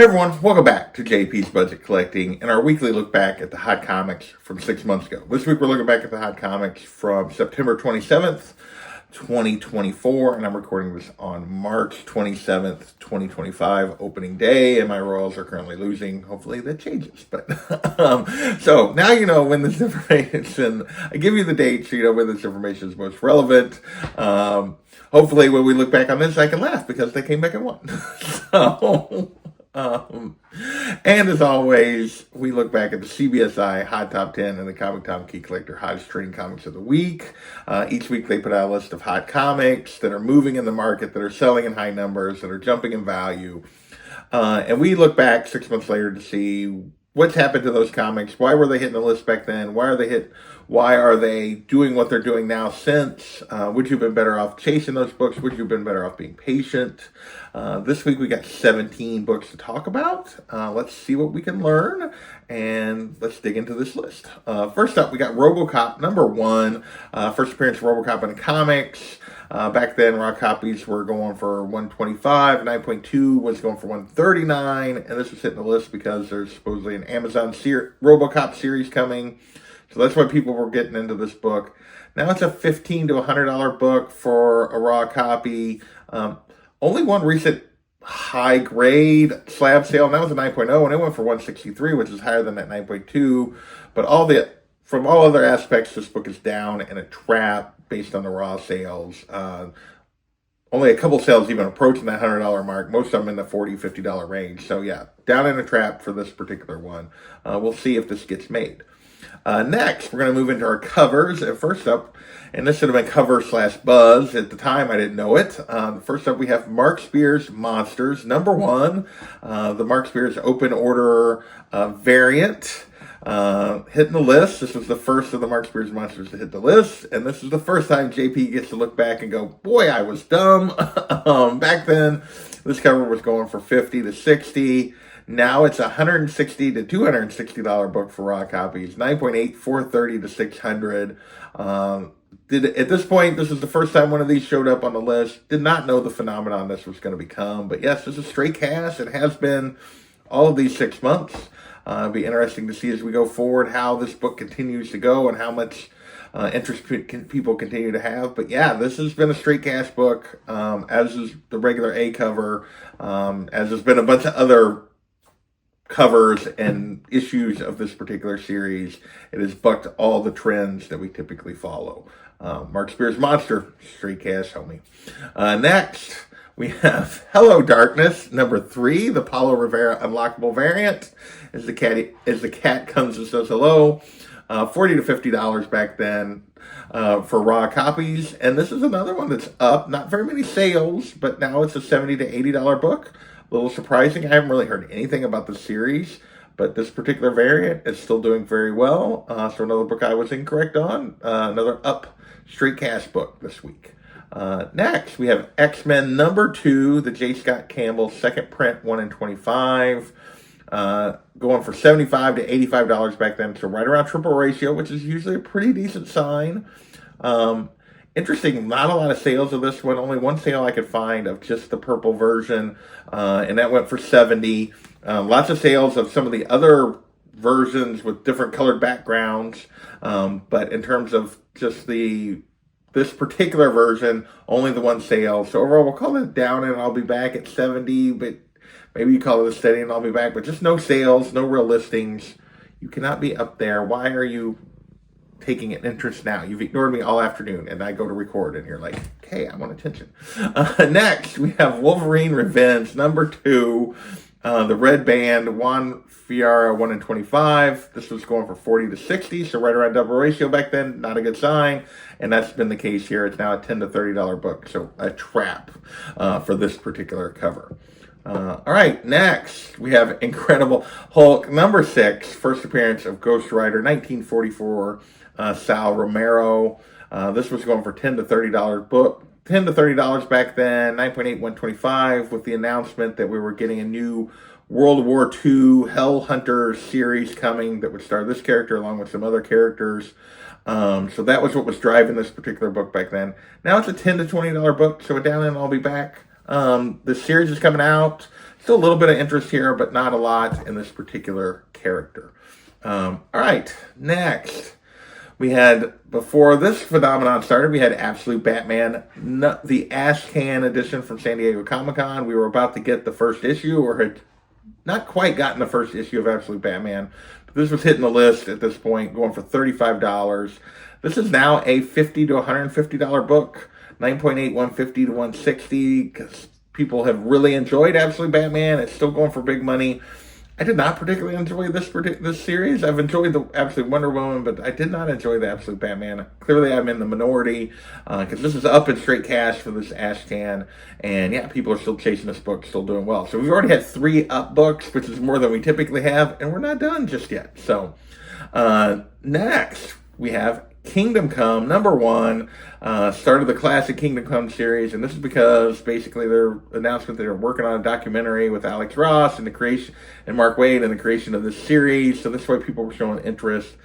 Hey everyone, welcome back to JP's Budget Collecting and our weekly look back at the hot comics from 6 months ago. This week we're looking back at the hot comics from September 27th, 2024, and I'm recording this on March 27th, 2025, opening day, and my Royals are currently losing. Hopefully that changes. But so now you know when this information, I give you the date so you know when this information is most relevant. Hopefully when we look back on this, I can laugh because they came back and won. So... and as always, we look back at the CBSI Hot Top 10 and the Comic Tom Key Collector Hottest Trading Comics of the Week. Each week they put out a list of hot comics that are moving in the market, that are selling in high numbers, that are jumping in value. And we look back 6 months later to see what's happened to those comics. Why were they hitting the list back then? Why are they doing what they're doing now since? Would you have been better off chasing those books? Would you have been better off being patient? This week we got 17 books to talk about. Let's see what we can learn, and let's dig into this list. First up, we got RoboCop #1. First appearance of RoboCop in the comics. Back then, raw copies were going for $125. 9.2 was going for $139, and this was hitting the list because there's supposedly an Amazon RoboCop series coming. So that's why people were getting into this book. Now it's a $15 to $100 book for a raw copy. Only one recent high grade slab sale, and that was a 9.0, and it went for $163, which is higher than that 9.2. But from all other aspects, this book is down in a trap based on the raw sales. Only a couple sales even approaching that $100 mark. Most of them in the $40, $50 range. So yeah, down in a trap for this particular one. We'll see if this gets made. Next, we're going to move into our covers. First up, and this should have been cover/buzz. At the time, I didn't know it. First up, we have Mark Spears Monsters, #1. The Mark Spears open order variant. Hitting the list. This was the first of the Mark Spears Monsters to hit the list, and this is the first time JP gets to look back and go, boy, I was dumb. Back then, this cover was going for $50 to $60. Now it's $160 to $260 book for raw copies. 9.8, $430 to $600. At this point, this is the first time one of these showed up on the list. Did not know the phenomenon this was going to become, but yes, this is straight cash. It has been all of these 6 months. It'll be interesting to see as we go forward how this book continues to go and how much interest people continue to have. But yeah, this has been a straight cash book, as is the regular A cover, as has been a bunch of other covers and issues of this particular series. It has bucked all the trends that we typically follow. Mark Spears Monster, straight cash, homie. Next, we have Hello Darkness, #3, the Paulo Rivera unlockable variant. As the cat comes and says hello. $40 to $50 back then for raw copies. And this is another one that's up. Not very many sales, but now it's a $70 to $80 book. A little surprising. I haven't really heard anything about the series, but this particular variant is still doing very well. So another book I was incorrect on. Another up straight cash book this week. Next, we have X-Men #2, the J. Scott Campbell second print, 1 in 25. Going for $75 to $85 back then. So right around triple ratio, which is usually a pretty decent sign. Interesting, not a lot of sales of this one. Only one sale I could find of just the purple version, and that went for $70. Lots of sales of some of the other versions with different colored backgrounds, but in terms of just this particular version, only the one sale. So overall, we'll call it down, and I'll be back at 70, but maybe you call it a steady, and I'll be back. But just no sales, no real listings. You cannot be up there. Why are you taking an interest now? You've ignored me all afternoon, and I go to record, and you're like, okay, I want attention. Next, we have Wolverine Revenge, #2, the red band, Juan Fiara, 1 in 25. This was going for $40 to $60, so right around double ratio back then, not a good sign, and that's been the case here. It's now a $10 to $30 book, so a trap for this particular cover. All right, next we have Incredible Hulk #6, first appearance of Ghost Rider, 1944, Sal Romero. This was going for $10 to $30 book. $10 to $30 back then, 9.8, 125, with the announcement that we were getting a new World War II Hell Hunter series coming that would star this character along with some other characters. So that was what was driving this particular book back then. Now it's a $10 to $20 book, so down and I'll be back. The series is coming out. Still a little bit of interest here, but not a lot in this particular character. All right, next. We had, before this phenomenon started, we had Absolute Batman, the Ashcan edition from San Diego Comic-Con. We were about to get the first issue, or had not quite gotten the first issue of Absolute Batman. But this was hitting the list at this point, going for $35. This is now a $50 to $150 book, 9.8, 150 to 160, because people have really enjoyed Absolute Batman. It's still going for big money. I did not particularly enjoy this series. I've enjoyed the Absolute Wonder Woman, but I did not enjoy the Absolute Batman. Clearly, I'm in the minority because this is up in straight cash for this Ashcan. And yeah, people are still chasing this book, still doing well. So we've already had 3 up books, which is more than we typically have, and we're not done just yet. So next, we have Kingdom Come, #1, started the classic Kingdom Come series, and this is because basically their announcement that they're working on a documentary with Alex Ross and the creation and Mark Waid and the creation of this series. So this way people were showing interest.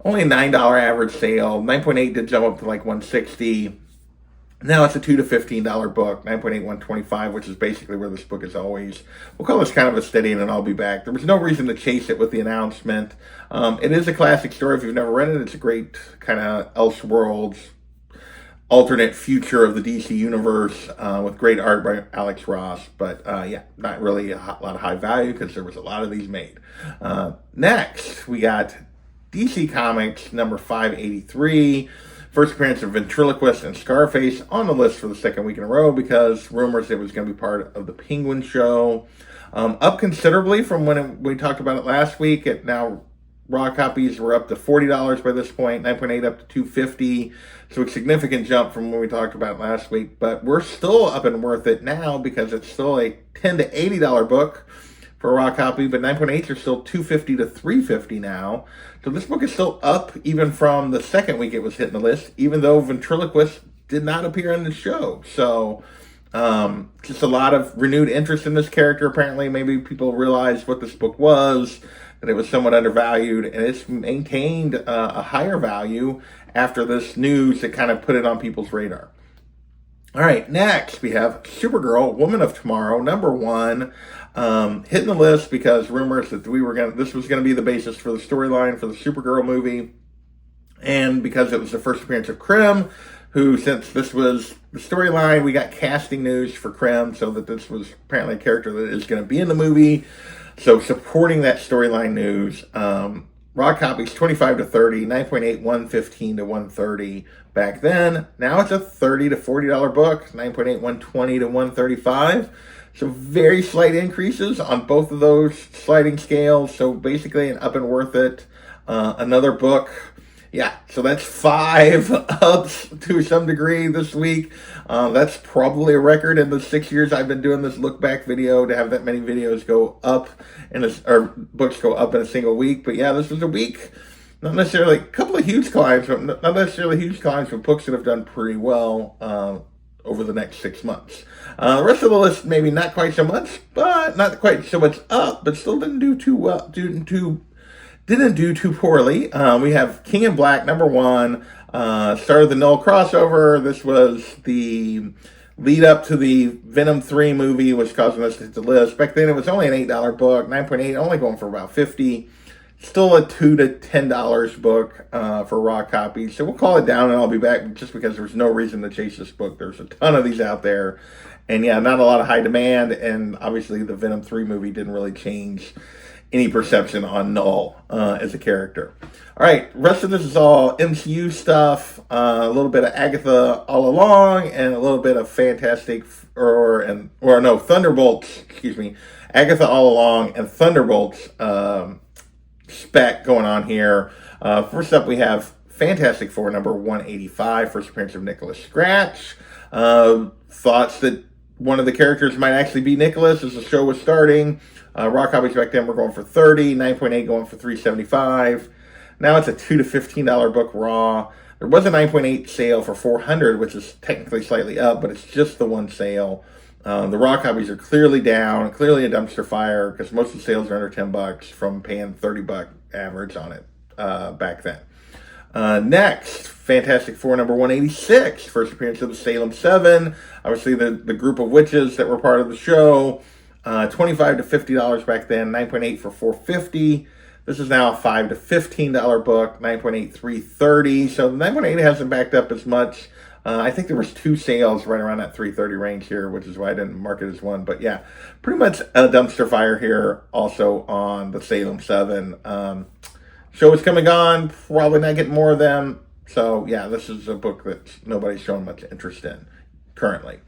Only a $9 average sale. 9.8 did jump up to like 160. Now it's a $2 to $15 book, 9.8, 125, which is basically where this book is always. We'll call this kind of a steady, and then I'll be back. There was no reason to chase it with the announcement. It is a classic story. If you've never read it, it's a great kind of Elseworlds, alternate future of the DC universe with great art by Alex Ross. But yeah, not really a lot of high value because there was a lot of these made. Next, we got DC Comics number 583. First appearance of Ventriloquist and Scarface on the list for the second week in a row because rumors it was going to be part of the Penguin show. Up considerably from when we talked about it last week. Now raw copies were up to $40 by this point, 9.8 up to $250. So a significant jump from when we talked about it last week. But we're still up and worth it now because it's still a $10 to $80 book for a raw copy, but 9.8s are still $250 to $350 now. So this book is still up even from the second week it was hitting the list, even though Ventriloquist did not appear in the show. So just a lot of renewed interest in this character. Apparently, maybe people realized what this book was, that it was somewhat undervalued, and it's maintained a higher value after this news that kind of put it on people's radar. All right, next we have Supergirl, Woman of Tomorrow, #1, hitting the list because rumors that this was gonna be the basis for the storyline for the Supergirl movie, and because it was the first appearance of Krim, who, since this was the storyline, we got casting news for Krim, so that this was apparently a character that is going to be in the movie. So supporting that storyline news. Raw copies 25 to 30, 9.8, 115 to 130 back then. Now it's a $30 to $40 book, 9.8, 120 to 135. So very slight increases on both of those sliding scales. So basically an up and worth it. Another book. Yeah, so that's 5 ups to some degree this week. That's probably a record in the 6 years I've been doing this look back video to have that many videos go up or books go up in a single week. But yeah, this was a week, not necessarily a couple of huge climbs, but not necessarily huge climbs, but books that have done pretty well over the next 6 months. The rest of the list maybe not quite so much, but not quite so much up, but still didn't do too well. Didn't do too poorly. We have King in Black, #1, started the Null crossover. This was the lead up to the Venom 3 movie, which caused us to hit the list. Back then it was only an $8 book, 9.8, only going for about $50. Still a $2 to $10 book for raw copies. So we'll call it down and I'll be back just because there's no reason to chase this book. There's a ton of these out there. And yeah, not a lot of high demand. And obviously the Venom 3 movie didn't really change any perception on Null as a character. All right, rest of this is all MCU stuff, a little bit of Agatha all along, and a little bit of Thunderbolts, Agatha all along and Thunderbolts spec going on here. First up, we have Fantastic Four #185, first appearance of Nicholas Scratch. Thoughts that one of the characters might actually be Nicholas as the show was starting. Raw copies back then were going for $30, 9.8 going for $375. Now it's a $2 to $15 book raw. There was a 9.8 sale for $400, which is technically slightly up, but it's just the one sale. The raw copies are clearly down, clearly a dumpster fire, because most of the sales are under $10 from paying $30 average on it back then. Next, Fantastic Four #186, first appearance of the Salem 7. Obviously, the group of witches that were part of the show. $25 to $50 back then, 9.8 for $4.50. This is now a $5 to $15 book, 9.8, $3.30. So the 9.8 hasn't backed up as much. I think there was 2 sales right around that $3.30 range here, which is why I didn't mark it as one. But yeah, pretty much a dumpster fire here also on the Salem 7. Show is coming on, probably not getting more of them. So yeah, this is a book that nobody's showing much interest in currently.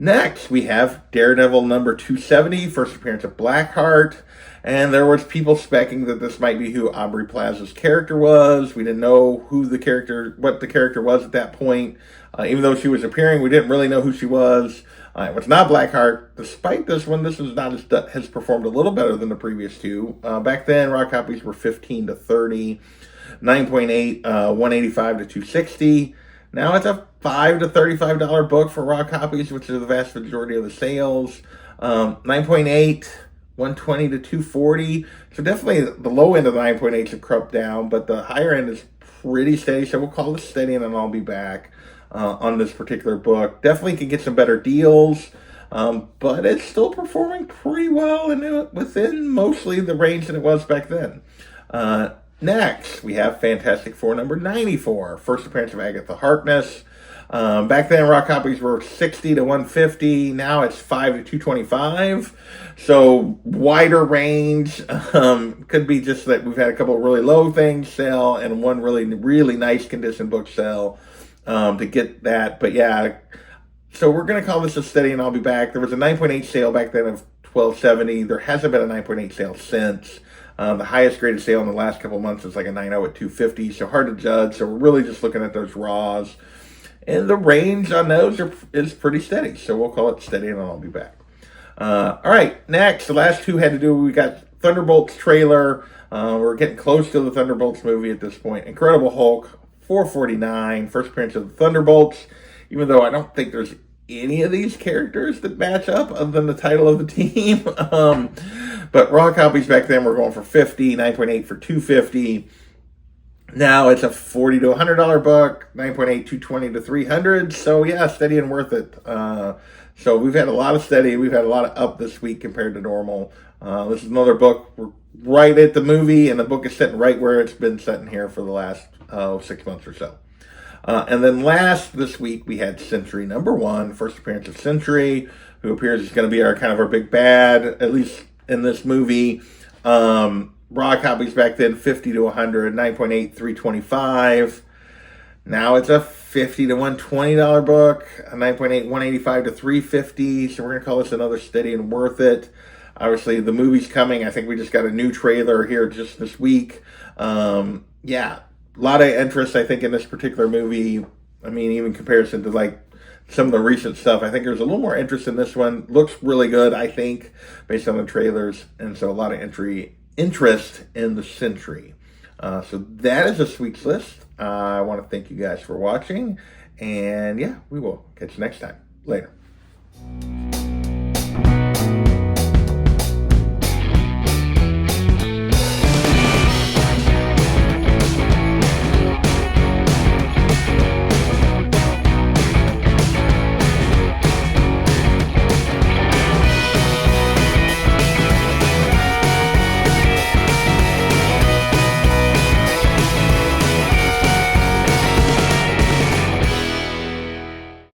Next, we have Daredevil number 270, first appearance of Blackheart. And there was people speculating that this might be who Aubrey Plaza's character was. We didn't know what the character was at that point. Even though she was appearing, we didn't really know who she was. It was not Blackheart. Despite this one, this is not has performed a little better than the previous 2. Back then, raw copies were 15 to 30, 9.8, 185 to 260. Now it's a $5 to $35 book for raw copies, which is the vast majority of the sales. 9.8, 120 to 240. So definitely the low end of the 9.8s have crept down, but the higher end is pretty steady. So we'll call it steady, and then I'll be back on this particular book. Definitely can get some better deals, but it's still performing pretty well and within mostly the range that it was back then. Next, we have Fantastic Four number 94, first appearance of Agatha Harkness. Back then, raw copies were 60 to 150. Now it's 5 to 225. So wider range. Could be just that we've had a couple of really low things sell and one really, really nice condition book sell to get that. But yeah, so we're going to call this a steady, and I'll be back. There was a 9.8 sale back then of $12.70. There hasn't been a 9.8 sale since. The highest graded sale in the last couple of months is like a 9.0 at $2.50, so hard to judge. So we're really just looking at those raws. And the range on those is pretty steady, so we'll call it steady, and I'll be back. All right, next, the last 2 had to do, we got Thunderbolts trailer. We're getting close to the Thunderbolts movie at this point. Incredible Hulk, $4.49, first appearance of the Thunderbolts, even though I don't think there's any of these characters that match up other than the title of the team. But raw copies back then were going for $50, 9.8 for $2.50. Now it's a $40 to $100 book, 9.8, $220 to $300. So yeah, steady and worth it. So we've had a lot of steady. We've had a lot of up this week compared to normal. This is another book. We're right at the movie, and the book is sitting right where it's been sitting here for the last 6 months or so. And then last this week, we had Sentry number 1, first appearance of Sentry, who appears is going to be our big bad, at least in this movie. Raw copies back then, 50 to 100, 9.8, 325. Now it's a $50 to $120 book, a 9.8, 185 to 350. So we're going to call this another steady and worth it. Obviously, the movie's coming. I think we just got a new trailer here just this week. Yeah, a lot of interest, I think, in this particular movie. I mean, even in comparison to like some of the recent stuff, I think there's a little more interest in this one. Looks really good, I think, based on the trailers. And so a lot of interest in the Sentry. So that is a Sweets list. I want to thank you guys for watching. And yeah, we will catch you next time. Later.